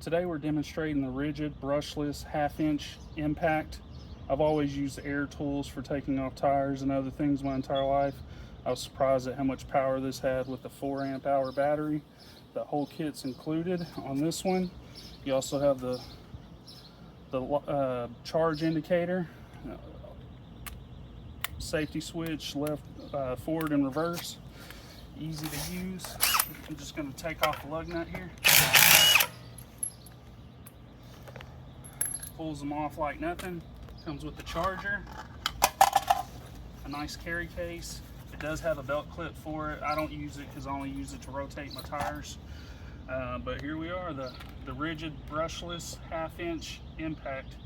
Today we're demonstrating the Ridgid brushless 1/2-inch impact. I've always used air tools for taking off tires and other things my entire life. I was surprised at how much power this had with the 4 amp hour battery. The whole kit's included on this one. You also have the charge indicator, safety switch, left, forward and reverse. Easy to use. I'm just going to take off the lug nut here. Pulls them off like nothing. Comes with the charger, a nice carry case. It does have a belt clip for it. I don't use it because I only use it to rotate my tires. But here we are, the Ridgid brushless 1/2-inch impact.